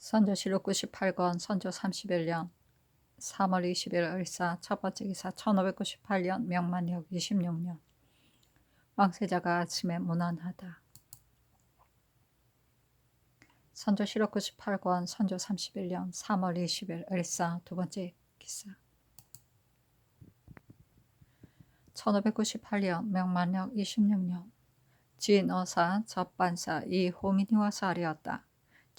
선조실록 98권 선조 31년 3월 20일 을사 첫번째 기사 1598년 명만력 26년 왕세자가 아침에 문안하다. 선조실록 98권 선조 31년 3월 20일 을사 두번째 기사 1598년 명만력 26년 진어사 접반사 이호민이와 사리었다.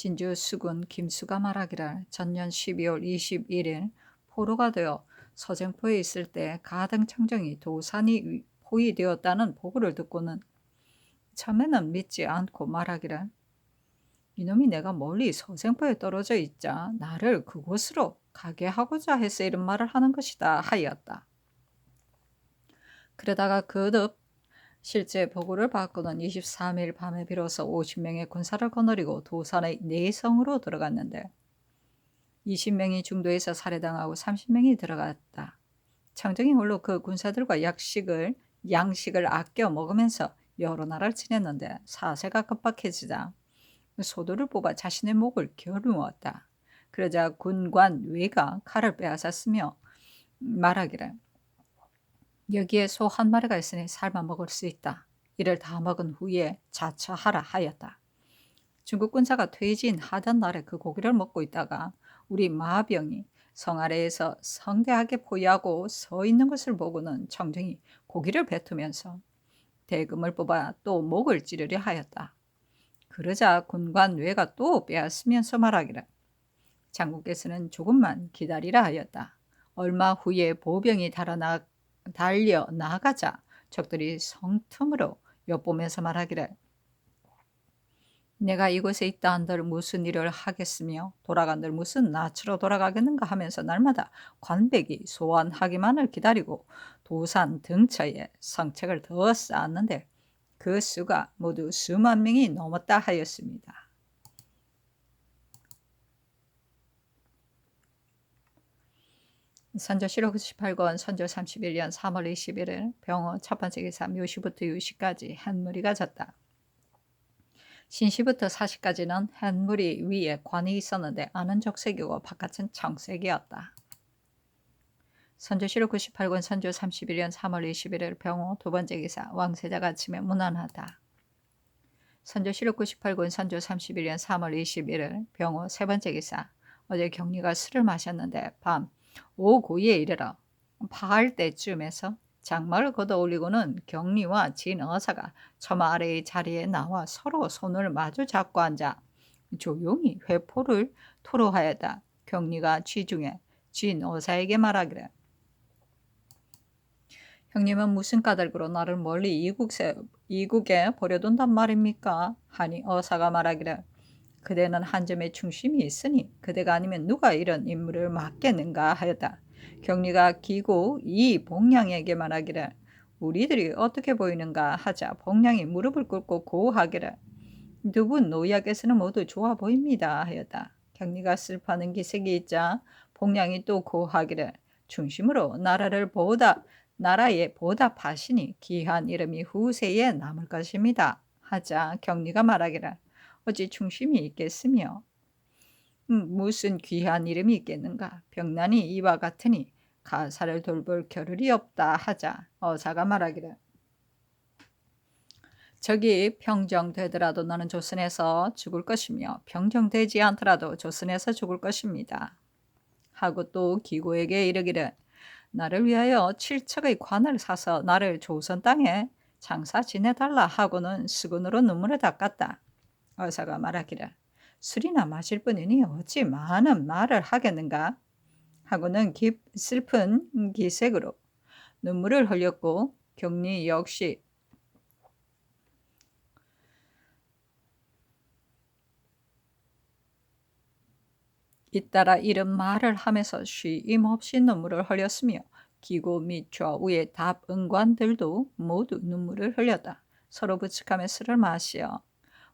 진주 수군 김수가 말하기를 전년 12월 21일 포로가 되어 서정포에 있을 때 가등 청정이 도산이 포위되었다는 보고를 듣고는 처음에는 믿지 않고 말하기를 이놈이 내가 멀리 서정포에 떨어져 있자 나를 그곳으로 가게 하고자 해서 이런 말을 하는 것이다 하였다. 그러다가 거듭 실제 보고를 받고는 23일 밤에 비로소 50명의 군사를 거느리고 도산의 내성으로 들어갔는데 20명이 중도에서 살해당하고 30명이 들어갔다. 청정이 홀로 그 군사들과 양식을 아껴 먹으면서 여러 나라를 지냈는데 사세가 급박해지자 소도를 뽑아 자신의 목을 겨누었다. 그러자 군관 외가 칼을 빼앗았으며 말하기를 여기에 소 한 마리가 있으니 삶아 먹을 수 있다. 이를 다 먹은 후에 자처하라 하였다. 중국 군사가 퇴진하던 날에 그 고기를 먹고 있다가 우리 마병이 성 아래에서 성대하게 포위하고 서 있는 것을 보고는 청정이 고기를 뱉으면서 대금을 뽑아 또 목을 찌르려 하였다. 그러자 군관 외가 또 빼앗으면서 말하기를 장군께서는 조금만 기다리라 하였다. 얼마 후에 보병이 달려 나가자 적들이 성틈으로 엿보면서 말하기를 내가 이곳에 있다 한들 무슨 일을 하겠으며 돌아간들 무슨 낯으로 돌아가겠는가 하면서 날마다 관백이 소환하기만을 기다리고 도산 등처에 성책을 더 쌓았는데 그 수가 모두 수만 명이 넘었다 하였습니다. 선조실록 98권 선조 31년 3월 21일 병호 첫번째 기사 묘시부터 유시까지 한무리가 졌다. 신시부터 사시까지는 한무리 위에 관이 있었는데 안은 적색이고 바깥은 청색이었다. 선조실록 98권 선조 31년 3월 21일 병호 두번째 기사 왕세자가 아침에 문안하다. 선조실록 98권 선조 31년 3월 21일 병호 세번째 기사 어제 경리가 술을 마셨는데 밤 오고에 이르러 파할 때쯤에서 장마를 걷어 올리고는 경리와 진어사가 처마 아래의 자리에 나와 서로 손을 마주 잡고 앉아 조용히 회포를 토로하였다. 경리가 취중에 진어사에게 말하기를 형님은 무슨 까닭으로 나를 멀리 이국에 버려둔단 말입니까? 하니 어사가 말하기를 그대는 한 점에 충심이 있으니 그대가 아니면 누가 이런 임무를 맡겠는가 하였다. 경리가 기고 이 복량에게 말하기를 우리들이 어떻게 보이는가 하자 복량이 무릎을 꿇고 고하기를 두 분 노이야께서는 모두 좋아 보입니다 하였다. 경리가 슬퍼하는 기색이 있자 복량이 또 고하기를 중심으로 나라에 보답하시니 귀한 이름이 후세에 남을 것입니다 하자 경리가 말하기를 어찌 충심이 있겠으며 무슨 귀한 이름이 있겠는가. 병난이 이와 같으니 가사를 돌볼 겨를이 없다 하자 어사가 말하기를 저기 평정되더라도 너는 조선에서 죽을 것이며 평정되지 않더라도 조선에서 죽을 것입니다 하고 또 기고에게 이르기를 나를 위하여 7척의 관을 사서 나를 조선 땅에 장사 지내달라 하고는 수건으로 눈물을 닦았다. 어사가 말하기를 술이나 마실 뿐이니 어찌 많은 말을 하겠는가 하고는 슬픈 기색으로 눈물을 흘렸고 경리 역시 잇따라 이런 말을 하면서 쉼 없이 눈물을 흘렸으며 기고 및 좌우의 답응관들도 모두 눈물을 흘렸다. 서로 부축하며 술을 마시어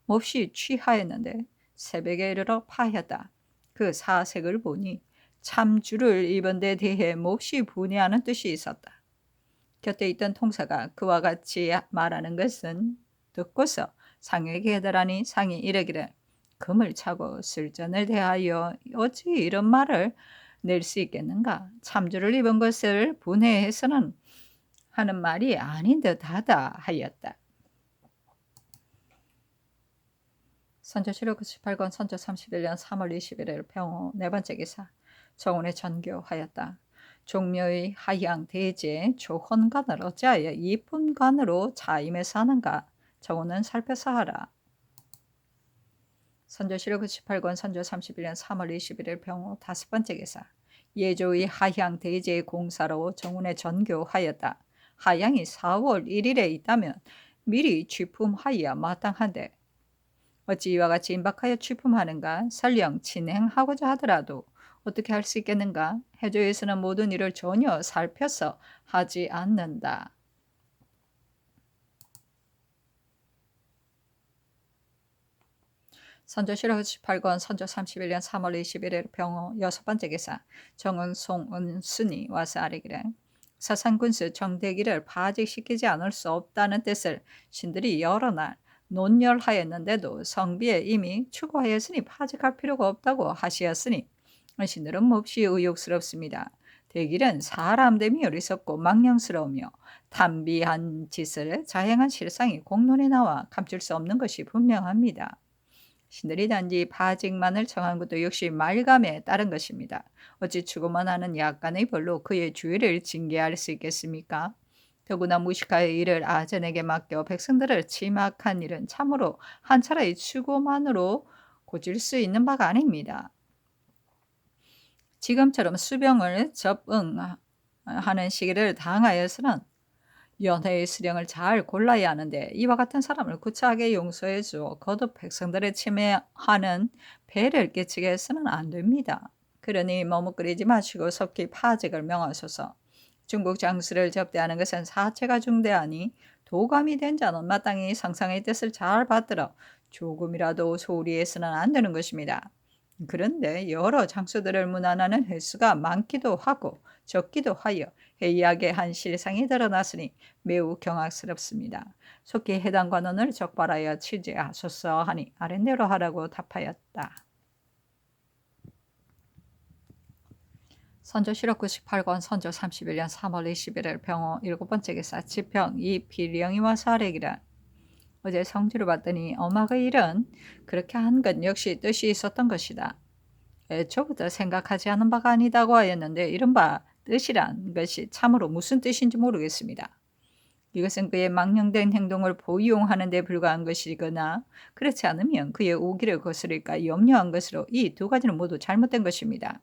몹시 취하였는데 새벽에 이르러 파했다. 그 사색을 보니 참주를 입은 데 대해 몹시 분해하는 뜻이 있었다. 곁에 있던 통사가 그와 같이 말하는 것은 듣고서 상에게 해달하니 상이 이르기를 금을 차고 술전을 대하여 어찌 이런 말을 낼 수 있겠는가? 참주를 입은 것을 분해해서는 하는 말이 아닌 듯하다 하였다. 선조실록 98권 선조 31년 3월 21일 병호 네 번째 기사 정원에 전교하였다. 종묘의 하향 대제 조헌관을 어찌하여 이쁜 관으로 자임해서 하는가? 정원은 살펴서 하라. 선조실록 98권 선조 31년 3월 21일 병호 다섯 번째 기사 예조의 하향 대제의 공사로 정원에 전교하였다. 하향이 4월 1일에 있다면 미리 취품하여야 마땅한데 어찌 이와 같이 임박하여 취품하는가? 설령 진행하고자 하더라도 어떻게 할 수 있겠는가? 해조에서는 모든 일을 전혀 살펴서 하지 않는다. 선조실록 18권 선조 31년 3월 21일 병호 여섯 번째 기사 정은 송은순이 와서 아뢰기를 서산군수 정대기를 파직시키지 않을 수 없다는 뜻을 신들이 여러 날 논열하였는데도 성비에 이미 추구하였으니 파직할 필요가 없다고 하시었으니 신들은 몹시 의욕스럽습니다. 대길은 사람됨이 어리석고 망령스러우며 탐비한 짓을 자행한 실상이 공론에 나와 감출 수 없는 것이 분명합니다. 신들이 단지 파직만을 청한 것도 역시 말감에 따른 것입니다. 어찌 추구만 하는 약간의 벌로 그의 주의를 징계할 수 있겠습니까? 더구나 무식하의 일을 아전에게 맡겨 백성들을 침학한 일은 참으로 한 차례의 추구만으로 고칠 수 있는 바가 아닙니다. 지금처럼 수병을 접응하는 시기를 당하여서는 연회의 수령을 잘 골라야 하는데 이와 같은 사람을 구차하게 용서해 주어 거듭 백성들의 침해하는 배를 끼치게 해서는 안 됩니다. 그러니 머뭇거리지 마시고 속히 파직을 명하소서. 중국 장수를 접대하는 것은 사체가 중대하니 도감이 된 자는 마땅히 상상의 뜻을 잘 받들어 조금이라도 소홀히 해서는 안 되는 것입니다. 그런데 여러 장수들을 문안하는 횟수가 많기도 하고 적기도 하여 해이하게 한 실상이 드러났으니 매우 경악스럽습니다. 속히 해당 관원을 적발하여 취재하소서 하니 아랫대로 하라고 답하였다. 선조실록 98권 선조 31년 3월 21일 병호 일곱 번째 기사 지평 이 비령이 와서 아뢰기를 어제 성지를 봤더니 엄하의 일은 그렇게 한 것 역시 뜻이 있었던 것이다. 애초부터 생각하지 않은 바가 아니다고 하였는데 이른바 뜻이란 것이 참으로 무슨 뜻인지 모르겠습니다. 이것은 그의 망령된 행동을 보용하는 데 불과한 것이거나 그렇지 않으면 그의 오기를 거스를까 염려한 것으로 이 두 가지는 모두 잘못된 것입니다.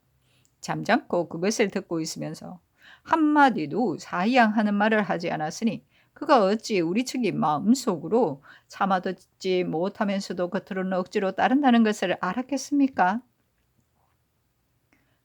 잠잠코 그것을 듣고 있으면서 한마디도 사양하는 말을 하지 않았으니 그가 어찌 우리 측이 마음속으로 참아듣지 못하면서도 겉으로는 억지로 따른다는 것을 알았겠습니까?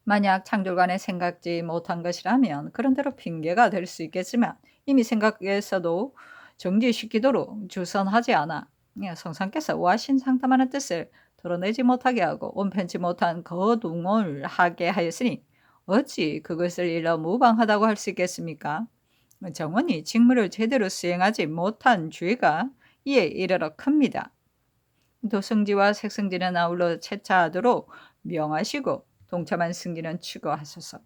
만약 창조간에 생각지 못한 것이라면 그런대로 핑계가 될 수 있겠지만 이미 생각에서도 정지시키도록 주선하지 않아 성상께서 와신 상담하는 뜻을 드러내지 못하게 하고 온편치 못한 거둥을 하게 하였으니 어찌 그것을 일러 무방하다고 할 수 있겠습니까? 정원이 직무를 제대로 수행하지 못한 죄가 이에 이르러 큽니다. 도승지와 색승지는 아울러 채차하도록 명하시고 동참한 승지는 추구하소서.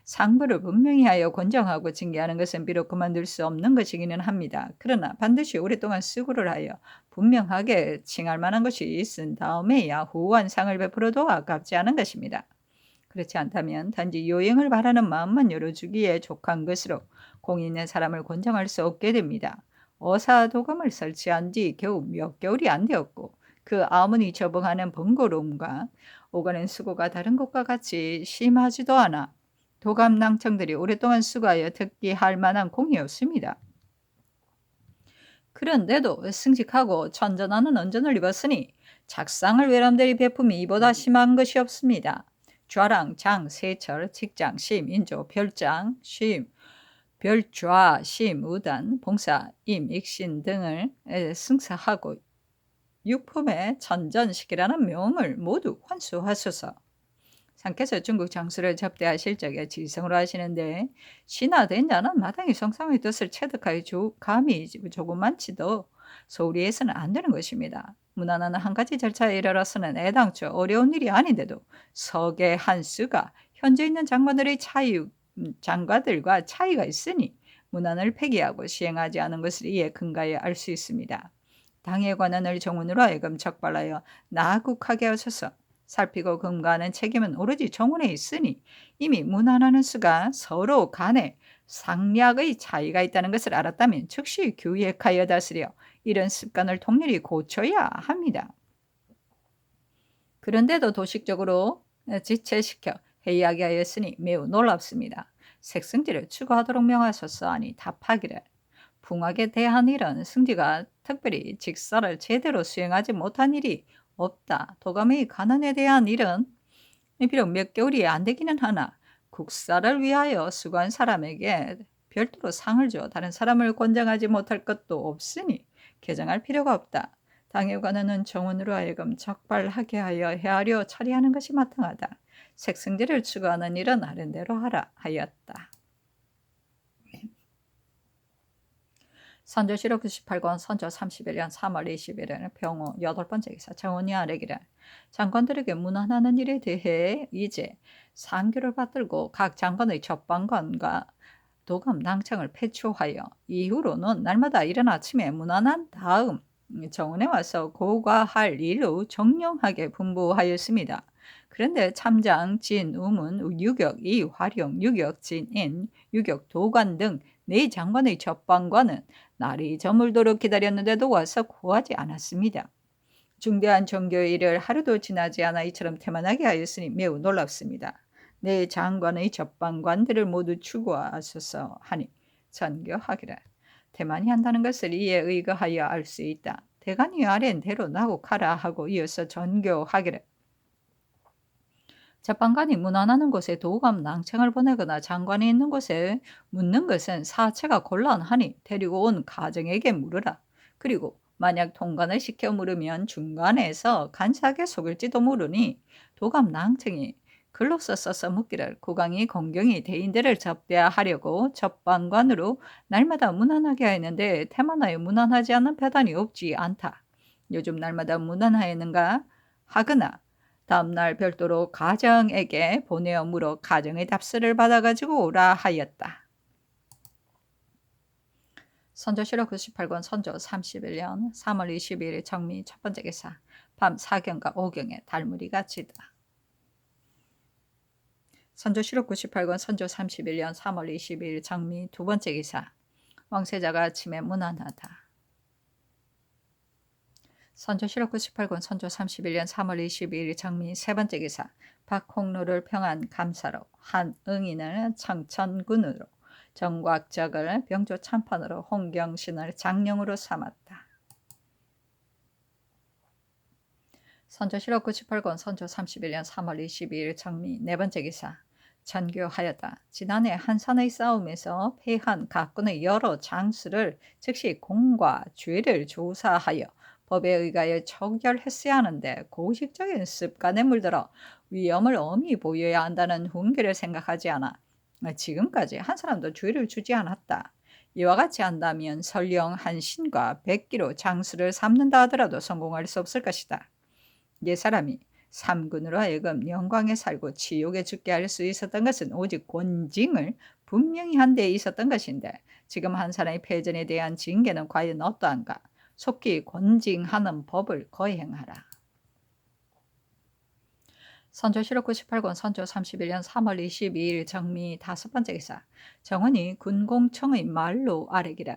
상부를 분명히 하여 권정하고 징계하는 것은 비록 그만둘 수 없는 것이기는 합니다. 그러나 반드시 오랫동안 수고를 하여 분명하게 칭할 만한 것이 있은 다음에야 후한 상을 베풀어도 아깝지 않은 것입니다. 그렇지 않다면 단지 요행을 바라는 마음만 열어주기에 족한 것으로 공이 있는 사람을 권정할 수 없게 됩니다. 어사도감을 설치한 지 겨우 몇 개월이 안 되었고 그 아무니 적응하는 번거로움과 오가는 수고가 다른 것과 같이 심하지도 않아 도감낭청들이 오랫동안 수고하여 특기할 만한 공이 없습니다. 그런데도 승직하고 천전하는 언전을 입었으니 작상을 외람되리 베품이 이보다 심한 것이 없습니다. 좌랑, 장, 세철, 직장, 심, 인조, 별장, 심, 별좌, 심, 우단, 봉사, 임, 익신 등을 승사하고 육품의 천전식이라는 명을 모두 환수하소서. 상께서 중국 장수를 접대하실 적에 지성으로 하시는데 신하된 자는 마땅히 성상의 뜻을 체득하여 감히 조금만치도 소홀히 해서는 안 되는 것입니다. 문안하는 한 가지 절차에 이르러서는 애당초 어려운 일이 아닌데도 서계 한 수가 현재 있는 장관들과 차이가 있으니 문안을 폐기하고 시행하지 않은 것을 이에 근거하여 알 수 있습니다. 당의 관원을 정원으로 하여금 적발하여 나국하게 하셔서 살피고 금가하는 책임은 오로지 정원에 있으니 이미 문안하는 수가 서로 간에 상략의 차이가 있다는 것을 알았다면 즉시 규획하여 다스려 이런 습관을 통렬히 고쳐야 합니다. 그런데도 도식적으로 지체시켜 회의하게 하였으니 매우 놀랍습니다. 색승지를 추구하도록 명하소서 하니 답하기를 붕악에 대한 일은 승지가 특별히 직사를 제대로 수행하지 못한 일이 없다. 도감의 가난에 대한 일은 비록 몇 개월이 안 되기는 하나 국사를 위하여 수고한 사람에게 별도로 상을 줘 다른 사람을 권장하지 못할 것도 없으니 개정할 필요가 없다. 당의 관원은 정원으로 하여금 적발하게 하여 헤아려 처리하는 것이 마땅하다. 색승지를 추구하는 일은 아른대로 하라 하였다. 선조실록 98권 선조 31년 3월 20일에는 병호 8번째 기사 정원이 아래기를 장관들에게 문안하는 일에 대해 이제 상규를 받들고 각 장관의 적방관과 도감 낭창을 폐초하여 이후로는 날마다 이른 아침에 문안한 다음 정원에 와서 고과할 일로 정령하게 분부하였습니다. 그런데 참장, 진, 우문, 유격, 이화룡, 유격, 진인, 유격, 도관 등 네 장관의 적방관은 날이 저물도록 기다렸는데도 와서 구하지 않았습니다. 중대한 정교의 일을 하루도 지나지 않아 이처럼 태만하게 하였으니 매우 놀랍습니다. 네 장관의 적방관들을 모두 추구하소서 하니 전교하기를 태만히 한다는 것을 이에 의거하여 알 수 있다. 대간이 아랜 대로 나국하라 하고 이어서 전교하기를 재판관이 문안하는 곳에 도감 낭창을 보내거나 장관이 있는 곳에 묻는 것은 사체가 곤란하니 데리고 온 가정에게 물으라. 그리고 만약 통관을 시켜 물으면 중간에서 간사하게 속일지도 모르니 도감 낭창이 글로써 써서 묻기를 국왕이 공경히 대인들을 접대하려고 접방관으로 날마다 문안하게 하였는데 태만하여 문안하지 않는 배단이 없지 않다. 요즘 날마다 문안하였는가 하거나 다음날 별도로 가정에게 보내어 물어 가정의 답서를 받아가지고 오라 하였다. 선조실록 98권 선조 31년 3월 22일 정미 첫 번째 기사 밤 4경과 5경에 달무리가 지다. 선조실록 98권 선조 31년 3월 22일 정미 두 번째 기사 왕세자가 아침에 문안하다. 선조실록 98권 선조 31년 3월 22일 정미 세 번째 기사 박홍로를 평안 감사로 한응인을 청천군으로 정곽적을 병조 참판으로 홍경신을 장령으로 삼았다. 선조실록 98권 선조 31년 3월 22일 정미 네 번째 기사 전교하였다. 지난해 한산의 싸움에서 패한 각군의 여러 장수를 즉시 공과 죄를 조사하여 법에 의하여 처결했어야 하는데 고식적인 습관에 물들어 위험을 엄히 보여야 한다는 훈계를 생각하지 않아 지금까지 한 사람도 죄를 주지 않았다. 이와 같이 한다면 설령 한 신과 백기로 장수를 삼는다 하더라도 성공할 수 없을 것이다. 이 사람이 삼군으로 하여금 영광에 살고 치욕에 죽게 할 수 있었던 것은 오직 권징을 분명히 한 데 있었던 것인데 지금 한 사람의 패전에 대한 징계는 과연 어떠한가? 속히 권징하는 법을 거행하라. 선조실록 98권 선조 31년 3월 22일 정미 다섯 번째 기사 정원이 군공청의 말로 아뢰기를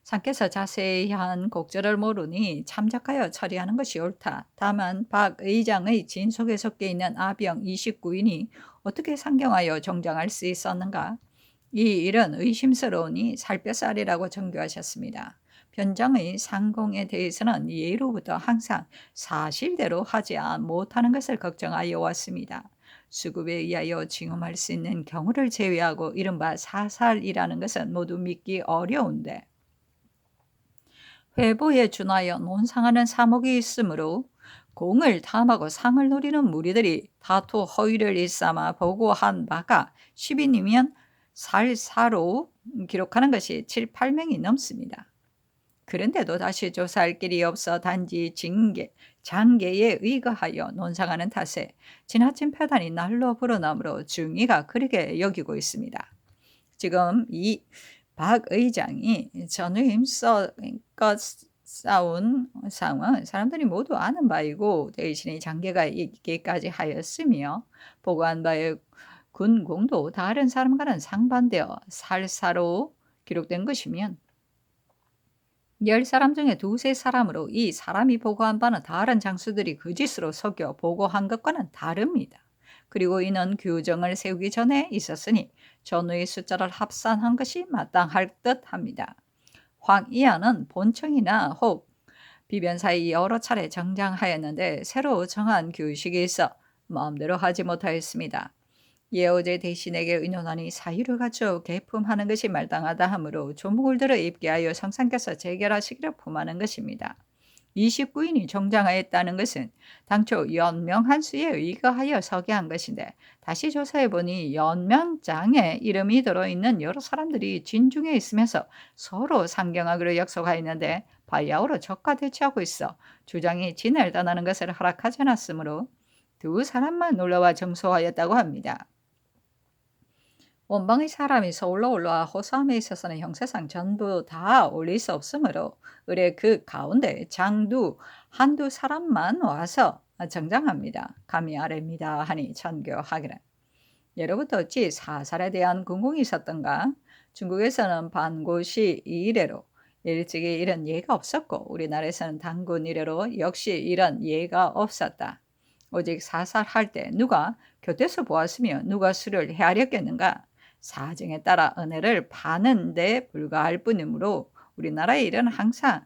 상께서 자세한 곡절을 모르니 참작하여 처리하는 것이 옳다. 다만 박 의장의 진속에 섞여 있는 아병 29인이 어떻게 상경하여 종장할 수 있었는가? 이 일은 의심스러우니 살펴서 하리라고 정교하셨습니다. 변장의 상공에 대해서는 예로부터 항상 사실대로 하지 못하는 것을 걱정하여 왔습니다. 수급에 의하여 징험할 수 있는 경우를 제외하고 이른바 사살이라는 것은 모두 믿기 어려운데 회보에 준하여 논상하는 사목이 있으므로 공을 탐하고 상을 노리는 무리들이 다투 허위를 일삼아 보고한 바가 10인이면 살사로 기록하는 것이 7, 8명이 넘습니다. 그런데도 다시 조사할 길이 없어 단지 장계에 의거하여 논상하는 탓에 지나친 패단이 날로 불어나므로 중의가 그렇게 여기고 있습니다. 지금 이 박 의장이 전후임 싸운 상황은 사람들이 모두 아는 바이고 대신에 장계가 있기까지 하였으며 보고한 바의 군공도 다른 사람과는 상반되어 살사로 기록된 것이면 10사람 중에 두세 사람으로 이 사람이 보고한 바는 다른 장수들이 그 짓으로 속여 보고한 것과는 다릅니다. 그리고 이는 규정을 세우기 전에 있었으니 전후의 숫자를 합산한 것이 마땅할 듯합니다. 황이하는 본청이나 혹 비변사에 여러 차례 정장하였는데 새로 정한 규식이 있어 마음대로 하지 못하였습니다. 예어제 대신에게 의논하니 사유를 갖추어 개품하는 것이 마땅하다 하므로 조목을 들어 입게 하여 성상께서 재결하시기를 품하는 것입니다. 29인이 정장하였다는 것은 당초 연명한 수에 의거하여 서게 한 것인데 다시 조사해보니 연명장에 이름이 들어있는 여러 사람들이 진중에 있으면서 서로 상경하기로 약속하였는데 바야흐로 적과 대치하고 있어 주장이 진을 떠나는 것을 허락하지 않았으므로 두 사람만 놀러와 정소하였다고 합니다. 원방의 사람이 서울로 올라와 호소함에 있어서는 형세상 전부 다 올릴 수 없으므로 의뢰 그 가운데 장두 한두 사람만 와서 정장합니다. 감히 아래입니다 하니 천교하기를. 예로부터 어찌 사살에 대한 군공이 있었던가? 중국에서는 반고시 이래로 일찍이 이런 예가 없었고 우리나라에서는 단군 이래로 역시 이런 예가 없었다. 오직 사살할 때 누가 곁에서 보았으며 누가 수를 헤아렸겠는가? 사정에 따라 은혜를 파는 데 불과할 뿐이므로 우리나라의 일은 항상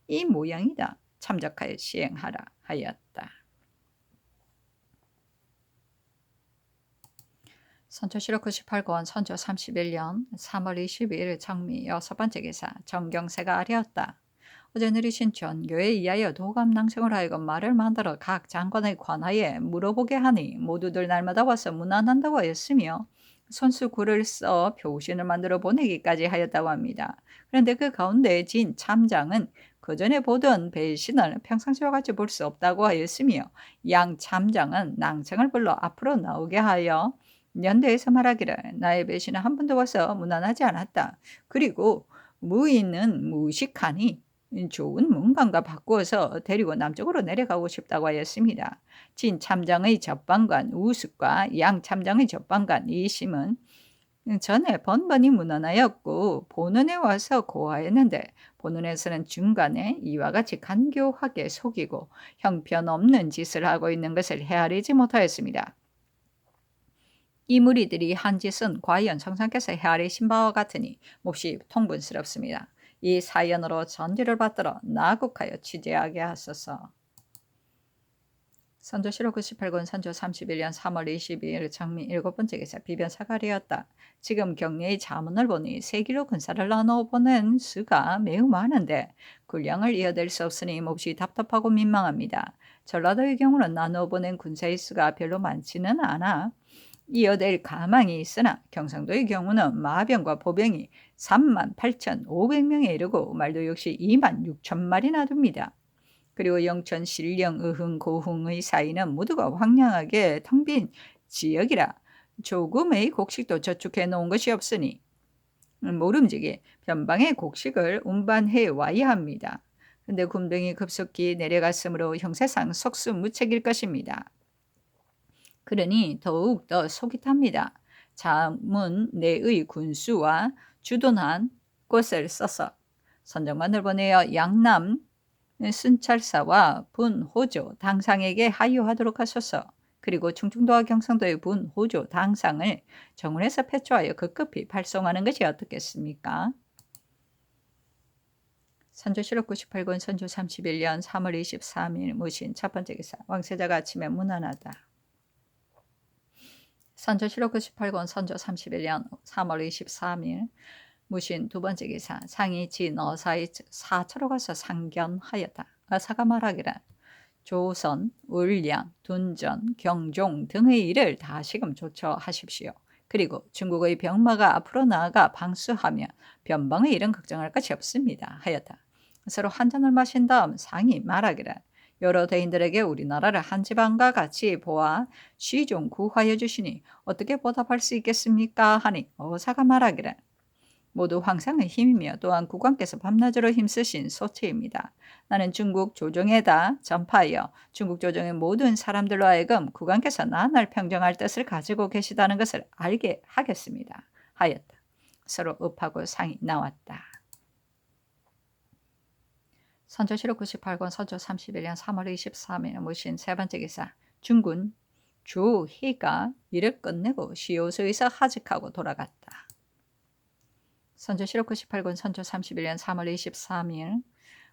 이 모양이다. 참작하여 시행하라 하였다. 선조실록 98권 선조 31년 3월 22일 정미 6번째 기사 정경세가 아뢰었다. 어제 느리신 전교에 의하여 도감낭성을 하여금 말을 만들어 각 장관의 관하에 물어보게 하니 모두들 날마다 와서 문안한다고 하였으며 손수 글을 써 표신을 만들어 보내기까지 하였다고 합니다. 그런데 그 가운데 진 참장은 그 전에 보던 배신을 평상시와 같이 볼 수 없다고 하였으며 양 참장은 낭청을 불러 앞으로 나오게 하여 연대에서 말하기를 나의 배신은 한 번도 와서 문안하지 않았다. 그리고 무인은 무식하니 좋은 문관과 바꾸어서 데리고 남쪽으로 내려가고 싶다고 하였습니다. 진 참장의 접방관 우숙과 양 참장의 접방관 이심은 전에 번번이 문안하였고 본원에 와서 고하였는데 본원에서는 중간에 이와 같이 간교하게 속이고 형편없는 짓을 하고 있는 것을 헤아리지 못하였습니다. 이 무리들이 한 짓은 과연 성상께서 헤아리신 바와 같으니 몹시 통분스럽습니다. 이 사연으로 전지를 받들어 나국하여 취재하게 하소서. 선조실록 98권 선조 31년 3월 22일 정미 7번째 기사 비변사가 되었다. 지금 경례의 자문을 보니 세기로 군사를 나눠 보낸 수가 매우 많은데 군량을 이어댈 수 없으니 몹시 답답하고 민망합니다. 전라도의 경우는 나눠 보낸 군사의 수가 별로 많지는 않아 이어댈 가망이 있으나 경상도의 경우는 마병과 보병이 38,500명에 이르고 말도 역시 26,000마리나 둡니다. 그리고 영천, 신령, 의흥, 고흥의 사이는 모두가 황량하게 텅 빈 지역이라 조금의 곡식도 저축해 놓은 것이 없으니 모름지기 변방의 곡식을 운반해 와야 합니다. 근데 군병이 급속히 내려갔으므로 형세상 속수무책일 것입니다. 그러니 더욱 더 속이 탑니다. 자문 내의 군수와 주둔한 곳을 써서 선정관을 보내어 양남 순찰사와 분호조 당상에게 하유하도록 하소서. 그리고 충청도와 경상도의 분호조 당상을 정원에서 패초하여 급급히 발송하는 것이 어떻겠습니까? 선조실록 98권 선조 31년 3월 23일 무신 첫 번째 기사 왕세자가 아침에 문안하다. 선조실록 98권 선조 31년 3월 23일 무신 두 번째 기사 상이 진 어사의 사처로 가서 상견하였다. 어사가 말하기를 조선, 울량, 둔전, 경종 등의 일을 다시금 조처하십시오. 그리고 중국의 병마가 앞으로 나아가 방수하면 변방의 일은 걱정할 것이 없습니다. 하였다. 서로 한 잔을 마신 다음 상이 말하기를 여러 대인들에게 우리나라를 한 집안과 같이 보아 시 좀 구하여 주시니 어떻게 보답할 수 있겠습니까? 하니 어사가 말하기를 모두 황상의 힘이며 또한 국왕께서 밤낮으로 힘쓰신 소치입니다. 나는 중국 조정에다 전파하여 중국 조정의 모든 사람들로 하여금 국왕께서 나날 평정할 뜻을 가지고 계시다는 것을 알게 하겠습니다. 하였다. 서로 읍하고 상이 나왔다. 선조실록 98권 선조 31년 3월 23일 모신 세 번째 기사 중군 주희가 일을 끝내고 시오수에서 하직하고 돌아갔다. 선조실록 98권 선조 31년 3월 23일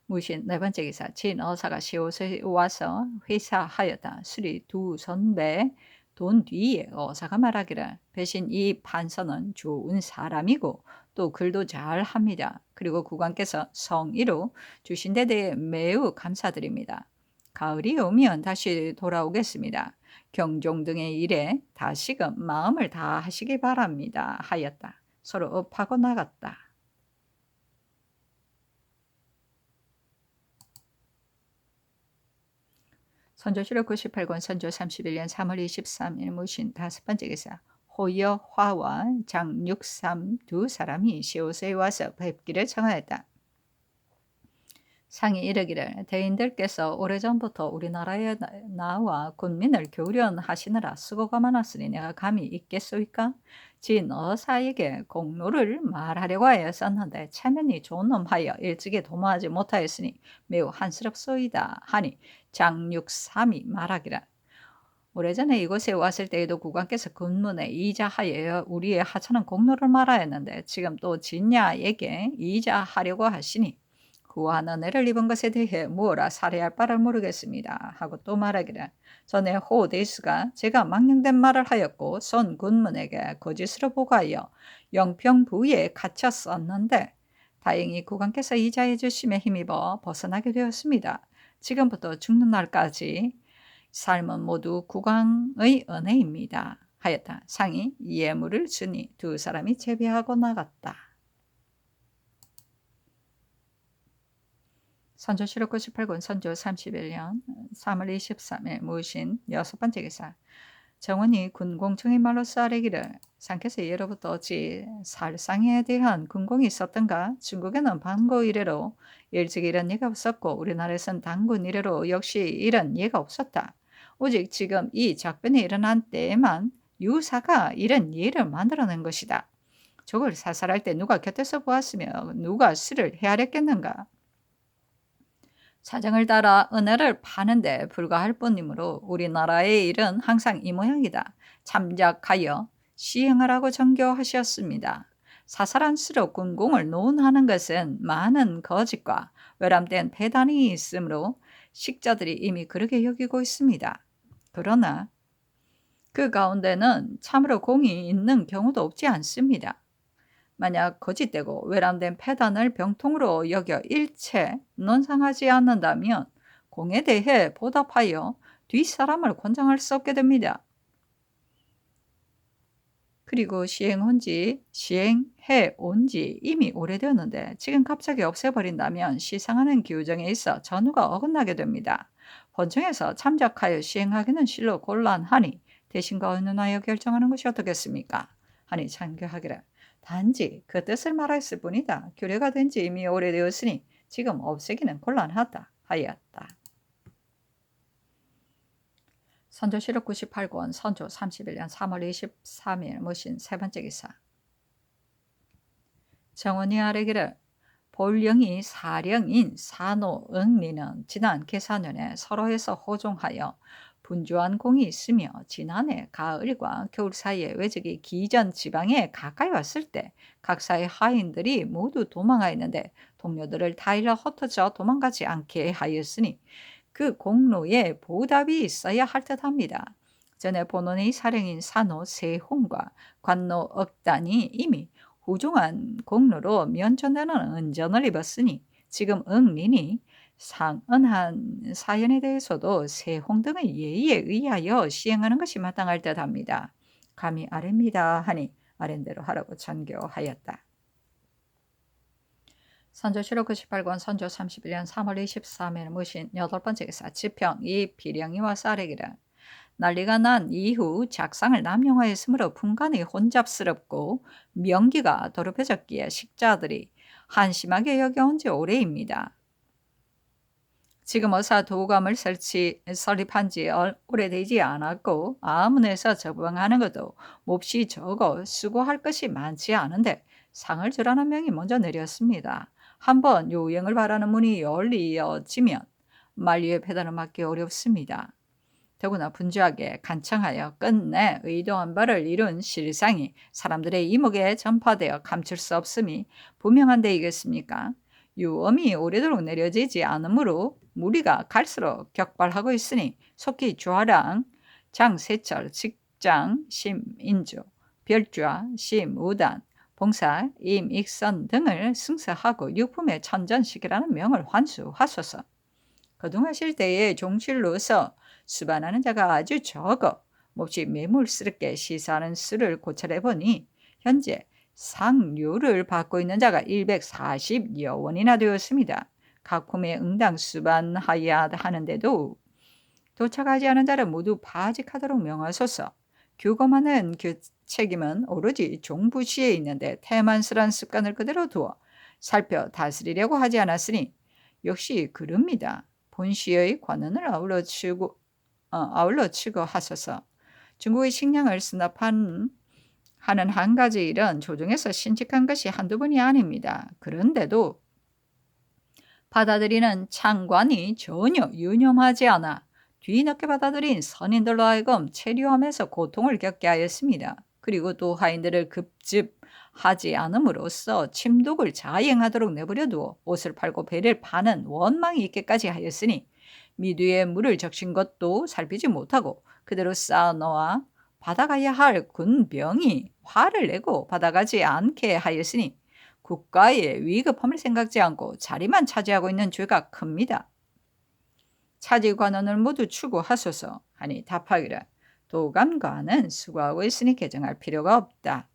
무신 네 번째 기사 진어사가 시옷에 와서 회사하였다. 수리 두 선배 돈 뒤에 어사가 말하기를 배신 이 판서는 좋은 사람이고 또 글도 잘합니다. 그리고 국왕께서 성의로 주신 데 대해 매우 감사드립니다. 가을이 오면 다시 돌아오겠습니다. 경종 등의 일에 다시금 마음을 다하시기 바랍니다. 하였다. 서로 업하고 나갔다. 선조실록 98권 선조 31년 3월 23일 무신 다섯 번째 기사 호여화와 장육삼 두 사람이 시옷에 와서 뵙기를 청하였다. 상이 이르기를 대인들께서 오래전부터 우리나라에 나와 군민을 교련하시느라 수고가 많았으니 내가 감히 있겠소이까? 진어사에게 공로를 말하려고 하였었는데 체면이 좋은 놈하여 일찍이 도모하지 못하였으니 매우 한스럽소이다 하니 장육삼이 말하기를 오래전에 이곳에 왔을 때에도 국왕께서 군문에 이자하여 우리의 하찮은 공로를 말하였는데 지금 또 진야에게 이자하려고 하시니 구하는 애를 입은 것에 대해 무엇라 살해할 바를 모르겠습니다. 하고 또 말하기를 전에 호대수가 제가 망령된 말을 하였고 손 군문에게 거짓으로 보고하여 영평부에 갇혔었는데 다행히 국왕께서 이자해 주심에 힘입어 벗어나게 되었습니다. 지금부터 죽는 날까지 삶은 모두 국왕의 은혜입니다. 하였다. 상이 예물을 주니 두 사람이 제비하고 나갔다. 선조실록 98권 선조 31년 3월 23일 무신 여섯 번째 기사 정원이 군공청의 말로써 아뢰기를 상께서 예로부터 어찌 살상에 대한 군공이 있었던가 중국에는 반고 이래로 일찍 이런 예가 없었고 우리나라에선 단군 이래로 역시 이런 예가 없었다. 오직 지금 이 작변이 일어난 때에만 유사가 이런 예를 만들어낸 것이다. 적을 사살할 때 누가 곁에서 보았으며 누가 수를 헤아렸겠는가. 사정을 따라 은혜를 파는데 불과할 뿐이므로 우리나라의 일은 항상 이 모양이다. 참작하여 시행하라고 정교하셨습니다. 사살한 수로 군공을 논하는 것은 많은 거짓과 외람된 배단이 있으므로 식자들이 이미 그렇게 여기고 있습니다. 그러나 그 가운데는 참으로 공이 있는 경우도 없지 않습니다. 만약 거짓되고 외람된 패단을 병통으로 여겨 일체 논상하지 않는다면 공에 대해 보답하여 뒷사람을 권장할 수 없게 됩니다. 그리고 시행해 온 지 이미 오래되었는데 지금 갑자기 없애버린다면 시상하는 규정에 있어 전후가 어긋나게 됩니다. 본청에서 참작하여 시행하기는 실로 곤란하니 대신과 의논하여 결정하는 것이 어떻겠습니까? 하니 참교하기를 단지 그 뜻을 말했을 뿐이다. 규례가 된 지 이미 오래되었으니 지금 없애기는 곤란하다 하였다. 선조실록 98권 선조 31년 3월 23일 무신 세 번째 기사 정원이 아뢰기를 볼령이 사령인 산호응리는 지난 계사년에 서로에서 호종하여 분주한 공이 있으며 지난해 가을과 겨울 사이에 외적이 기전 지방에 가까이 왔을 때 각사의 하인들이 모두 도망하였는데 동료들을 다일러 흩어져 도망가지 않게 하였으니 그 공로에 보답이 있어야 할 듯합니다. 전에 본원의 사령인 산호 세홍과 관노 억단이 이미 후중한 공로로 면전되는 은전을 입었으니 지금 응린이 상은한 사연에 대해서도 세홍 등의 예의에 의하여 시행하는 것이 마땅할 듯합니다. 감히 아뢰입니다 하니 아랜대로 하라고 전교하였다. 선조실록 98권 선조 31년 3월 23일 무신 8번째 기사 지평 이 비령이와 쌀에기라. 난리가 난 이후 작상을 남용하였으므로 분간이 혼잡스럽고 명기가 더럽혀졌기에 식자들이 한심하게 여겨온 지 오래입니다. 지금 어사 도감을 설립한 지 오래되지 않았고 아문에서 적방하는 것도 몹시 적어 수고할 것이 많지 않은데 상을 주라는 명이 먼저 내렸습니다. 한번 요행을 바라는 문이 열리어지면 만리의 배단을 막기 어렵습니다. 더구나 분주하게 간청하여 끝내 의도한 바를 이룬 실상이 사람들의 이목에 전파되어 감출 수 없음이 분명한 데이겠습니까? 유엄이 오래도록 내려지지 않으므로 무리가 갈수록 격발하고 있으니 속히 주하랑, 장세철, 직장, 심인주, 별좌, 심우단, 봉사, 임익선 등을 승서하고 육품의 천전시키라는 명을 환수하소서. 거둥하실 때에 종실로서 수반하는 자가 아주 적어 몹시 매몰스럽게 시사하는 수를 고찰해보니 현재 상료를 받고 있는 자가 140여 원이나 되었습니다. 각 품에 응당 수반하여야 하는데도 도착하지 않은 자를 모두 파직하도록 명하소서. 규검하는 책임은 오로지 종부시에 있는데 태만스런 습관을 그대로 두어 살펴 다스리려고 하지 않았으니 역시 그럽니다. 본시의 관원을 아울러 치고 하소서. 중국의 식량을 수납하는 한 가지 일은 조정에서 신직한 것이 한두 번이 아닙니다. 그런데도 받아들이는 창관이 전혀 유념하지 않아 뒤늦게 받아들인 선인들로 하여금 체류하면서 고통을 겪게 하였습니다. 그리고 또 하인들을 급집하지 않음으로써 침독을 자행하도록 내버려두어 옷을 팔고 배를 파는 원망이 있게까지 하였으니 미두에 물을 적신 것도 살피지 못하고 그대로 쌓아놓아 받아가야 할 군병이 화를 내고 받아가지 않게 하였으니 국가의 위급함을 생각지 않고 자리만 차지하고 있는 죄가 큽니다. 차지관원을 모두 추구하소서 하니 답하기를 도감관은 수고하고 있으니 개정할 필요가 없다.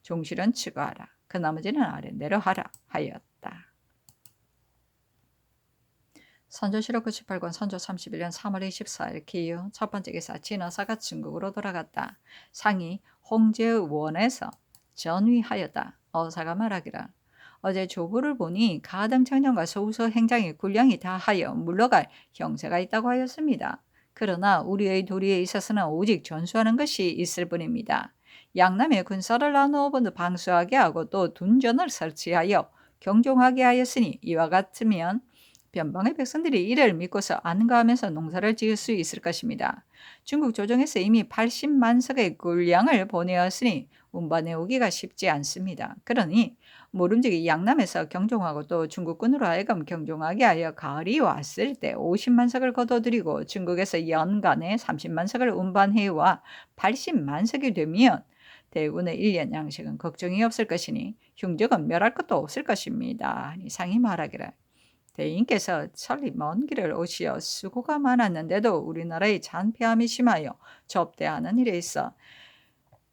종실은 추구하라. 그 나머지는 아랫대로 하라 하였다. 선조실록 98권 선조 31년 3월 24일 기유 첫 번째 기사 진어사가 중국으로 돌아갔다. 상이 홍제의 원에서 전위하였다. 어사가 말하기를 어제 조부를 보니 가등 청년과 소우서 행장의 군량이 다하여 물러갈 형세가 있다고 하였습니다. 그러나 우리의 도리에 있어서는 오직 전수하는 것이 있을 뿐입니다. 양남에 군사를 나누어 본드 방수하게 하고 또 둔전을 설치하여 경종하게 하였으니 이와 같으면 변방의 백성들이 이를 믿고서 안가하면서 농사를 지을 수 있을 것입니다. 중국 조정에서 이미 80만 석의 군량을 보내었으니 운반해 오기가 쉽지 않습니다. 그러니 모름지기 양남에서 경종하고 또 중국군으로 하여금 경종하게 하여 가을이 왔을 때 50만 석을 거둬들이고 중국에서 연간에 30만 석을 운반해와 80만 석이 되면 대군의 1년 양식은 걱정이 없을 것이니 흉적은 멸할 것도 없을 것입니다. 상이 말하기를 대인께서 천리 먼 길을 오시어 수고가 많았는데도 우리나라의 잔폐함이 심하여 접대하는 일에 있어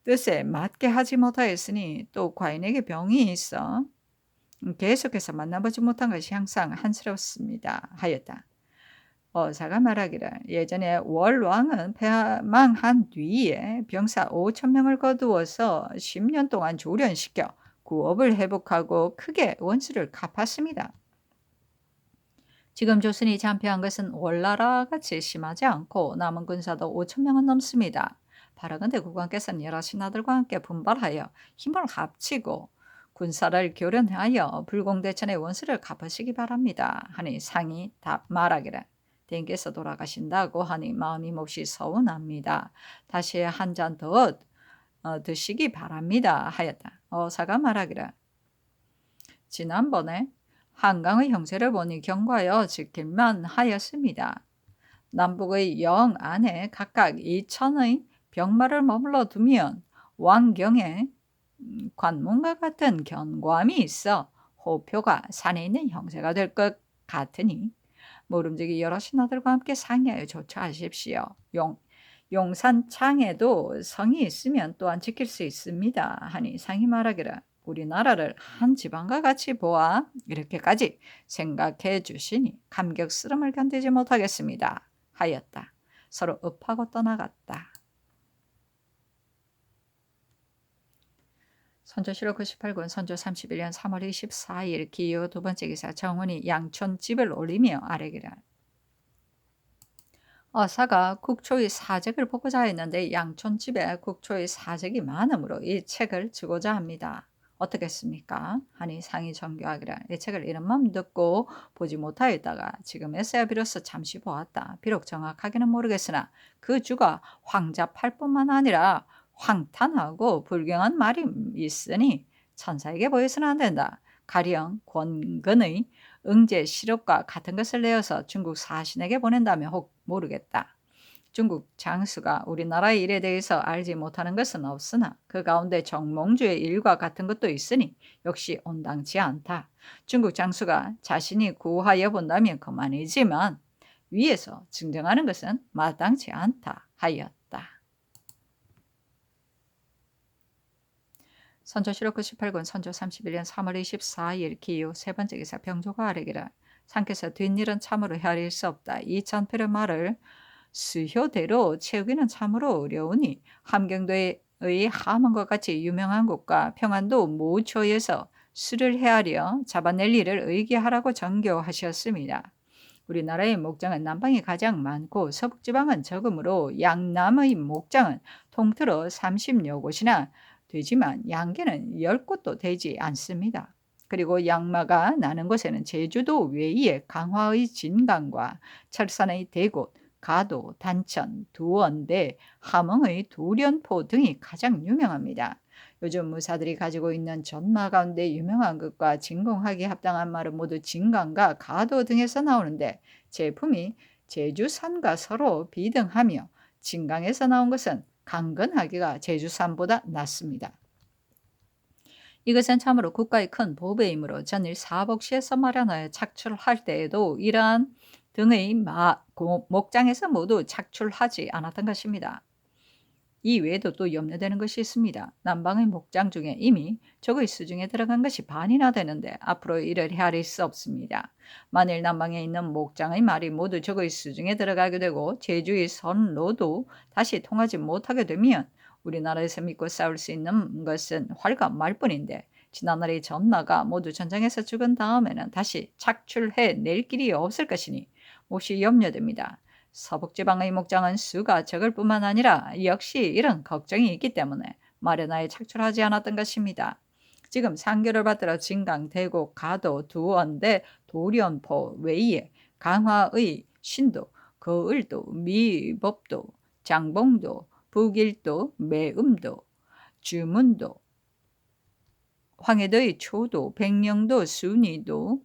뜻에 맞게 하지 못하였으니 또 과인에게 병이 있어 계속해서 만나보지 못한 것이 항상 한스럽습니다 하였다. 어사가 말하기를 예전에 월왕은 패망한 뒤에 병사 5,000명을 거두어서 10년 동안 조련시켜 구업을 회복하고 크게 원수를 갚았습니다. 지금 조선이 잔폐한 것은 월나라 같이 심하지 않고 남은 군사도 5,000명은 넘습니다. 바라건대 국왕께서는 여러 신하들과 함께 분발하여 힘을 합치고 군사를 교련하여 불공대천의 원수를 갚으시기 바랍니다. 하니 상이 말하기를 대인께서 돌아가신다고 하니 마음이 몹시 서운합니다. 다시 한 잔 더 드시기 바랍니다. 하였다. 어사가 말하기를 지난번에 한강의 형세를 보니 경과하여 지킬만 하였습니다. 남북의 영 안에 각각 2천의 병마를 머물러 두면 왕경에 관문과 같은 견고함이 있어 호표가 산에 있는 형세가 될 것 같으니 모름지기 여러 신하들과 함께 상의하여 조처하십시오. 용산 창에도 성이 있으면 또한 지킬 수 있습니다. 하니 상이 말하기를 우리나라를 한 지방과 같이 보아 이렇게까지 생각해 주시니 감격스러움을 견디지 못하겠습니다. 하였다. 서로 읍하고 떠나갔다. 선조실록 98권 선조 31년 3월 24일 기호 두 번째 기사 정훈이 양촌집을 올리며 아래기를 어사가 국초의 사적을 보고자 했는데 양촌집에 국초의 사적이 많으므로 이 책을 주고자 합니다. 어떻겠습니까? 하니 상이 정교하기를 이 책을 이름만 듣고 보지 못하였다가 지금에서야 비로소 잠시 보았다. 비록 정확하게는 모르겠으나 그 주가 황잡할 뿐만 아니라 황탄하고 불경한 말이 있으니 천사에게 보여서는 안 된다. 가령 권근의 응제 시록과 같은 것을 내어서 중국 사신에게 보낸다면 혹 모르겠다. 중국 장수가 우리나라의 일에 대해서 알지 못하는 것은 없으나 그 가운데 정몽주의 일과 같은 것도 있으니 역시 온당치 않다. 중국 장수가 자신이 구하여 본다면 그만이지만 위에서 증정하는 것은 마땅치 않다 하였다. 선조실록 98권 선조 31년 3월 24일 기호 세 번째 기사 병조가 아래기를 상께서 뒷일은 참으로 헤아릴 수 없다. 이 전필의 말을 수효대로 채우기는 참으로 어려우니 함경도의 함흥과 같이 유명한 곳과 평안도 모초에서 수를 헤아려 잡아낼 일을 의기하라고 전교하셨습니다. 우리나라의 목장은 남방이 가장 많고 서북지방은 적으므로 양남의 목장은 통틀어 30여 곳이나 되지만 양계는 10곳도 되지 않습니다. 그리고 양마가 나는 곳에는 제주도 외에 강화의 진강과 철산의 대곳, 가도, 단천, 두원대, 함흥의 두련포 등이 가장 유명합니다. 요즘 무사들이 가지고 있는 전마 가운데 유명한 것과 진공하기에 합당한 말은 모두 진강과 가도 등에서 나오는데 제품이 제주산과 서로 비등하며 진강에서 나온 것은 강건하기가 제주산보다 낫습니다. 이것은 참으로 국가의 큰 보배이므로 전일 사복시에서 마련하여 착출할 때에도 이러한 등의 목장에서 모두 착출하지 않았던 것입니다. 이 외에도 또 염려되는 것이 있습니다. 남방의 목장 중에 이미 적의 수중에 들어간 것이 반이나 되는데 앞으로 이를 헤아릴 수 없습니다. 만일 남방에 있는 목장의 말이 모두 적의 수중에 들어가게 되고 제주의 선로도 다시 통하지 못하게 되면 우리나라에서 믿고 싸울 수 있는 것은 활과 말뿐인데 지난날의 전마가 모두 전쟁에서 죽은 다음에는 다시 착출해 낼 길이 없을 것이니 몹시 염려됩니다. 서북지방의 목장은 수가 적을 뿐만 아니라 역시 이런 걱정이 있기 때문에 마련하에 착출하지 않았던 것입니다. 지금 상교를 받들어 진강, 대곡, 가도, 두원대, 도련포 외에 강화의 신도, 거을도, 미법도, 장봉도, 북일도, 매음도, 주문도, 황해도의 초도, 백령도, 순이도,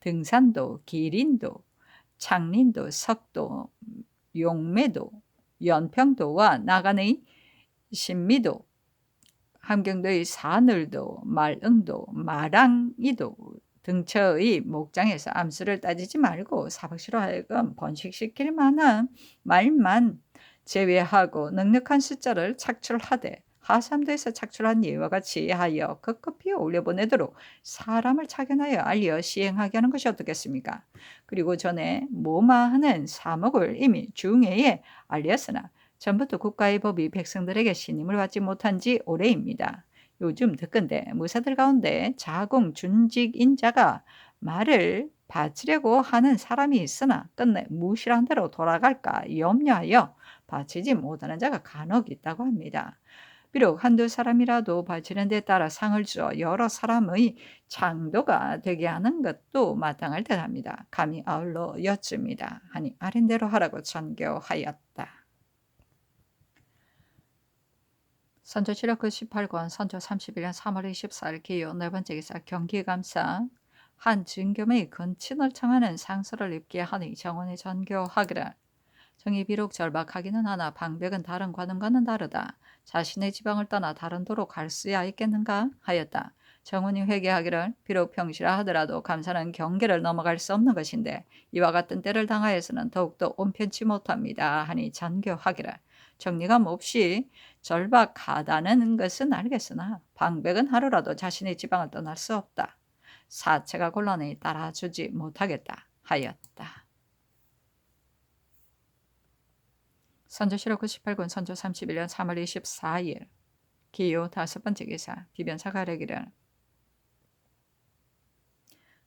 등산도, 기린도, 창린도, 석도, 용매도, 연평도와 나간의 신미도, 함경도의 사늘도, 말응도, 마랑이도 등처의 목장에서 암수를 따지지 말고 사박시로 하여금 번식시킬 만한 말만 제외하고 넉넉한 숫자를 착출하되 하삼도에서 착출한 예와 같이 하여 급급히 올려보내도록 사람을 차견하여 알려 시행하게 하는 것이 어떻겠습니까? 그리고 전에 모마하는 사목을 이미 중회에 알렸으나 전부터 국가의 법이 백성들에게 신임을 받지 못한 지 오래입니다. 요즘 듣건대 무사들 가운데 자궁준직인 자가 말을 바치려고 하는 사람이 있으나 끝내 무실한 대로 돌아갈까 염려하여 바치지 못하는 자가 간혹 있다고 합니다. 비록 한두 사람이라도 바치는 데 따라 상을 주어 여러 사람의 창도가 되게 하는 것도 마땅할 듯합니다. 감히 아울러 여쭙니다. 하니 아린대로 하라고 전교하였다. 선조실록 18권 선조 31년 3월 24일 기호 네 번째 기사 경기감사 한 증겸의 근친을 청하는 상서를 입게 하니 정원에 전교하기를 정이 비록 절박하기는 하나 방백은 다른 관음과는 다르다. 자신의 지방을 떠나 다른 도로 갈 수야 있겠는가 하였다. 정훈이 회개하기를 비록 평시라 하더라도 감사는 경계를 넘어갈 수 없는 것인데 이와 같은 때를 당하여서는 더욱더 온편치 못합니다 하니 전교하기를 정리감 없이 절박하다는 것은 알겠으나 방백은 하루라도 자신의 지방을 떠날 수 없다. 사체가 곤란히 따라주지 못하겠다 하였다. 선조실록 98권 선조 31년 3월 24일 기요 5번째 기사 비변사 가래기를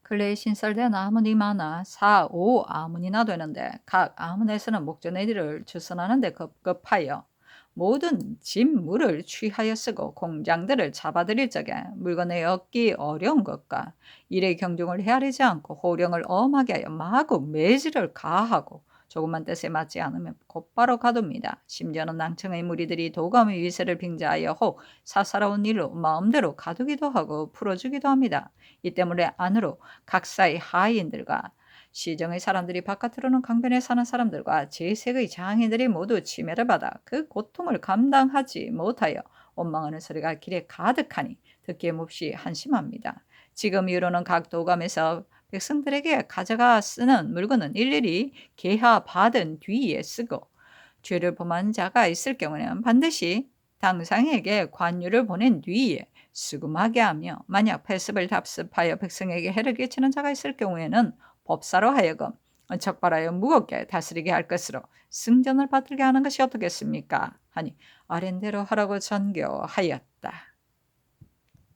근래에 신설된 아문이 많아 4, 5 아문이나 되는데 각 아문에서는 목전의들을 주선하는 데 급급하여 모든 진물을 취하여 쓰고 공장들을 잡아들일 적에 물건에 얻기 어려운 것과 일의 경중을 헤아리지 않고 호령을 엄하게 하여 마구 매질을 가하고 조금만 뜻에 맞지 않으면 곧바로 가둡니다. 심지어는 낭청의 무리들이 도감의 위세를 빙자하여 혹 사사로운 일로 마음대로 가두기도 하고 풀어주기도 합니다. 이 때문에 안으로 각사의 하인들과 시정의 사람들이 바깥으로는 강변에 사는 사람들과 제색의 장인들이 모두 치매를 받아 그 고통을 감당하지 못하여 원망하는 소리가 길에 가득하니 듣기에 몹시 한심합니다. 지금 이후로는 각 도감에서 백성들에게 가져가 쓰는 물건은 일일이 계하 받은 뒤에 쓰고 죄를 범한 자가 있을 경우에는 반드시 당상에게 관유를 보낸 뒤에 수금하게 하며 만약 패습을 답습하여 백성에게 해를 끼치는 자가 있을 경우에는 법사로 하여금 적발하여 무겁게 다스리게 할 것으로 승전을 받들게 하는 것이 어떻겠습니까? 하니 아랜대로 하라고 전교하였다.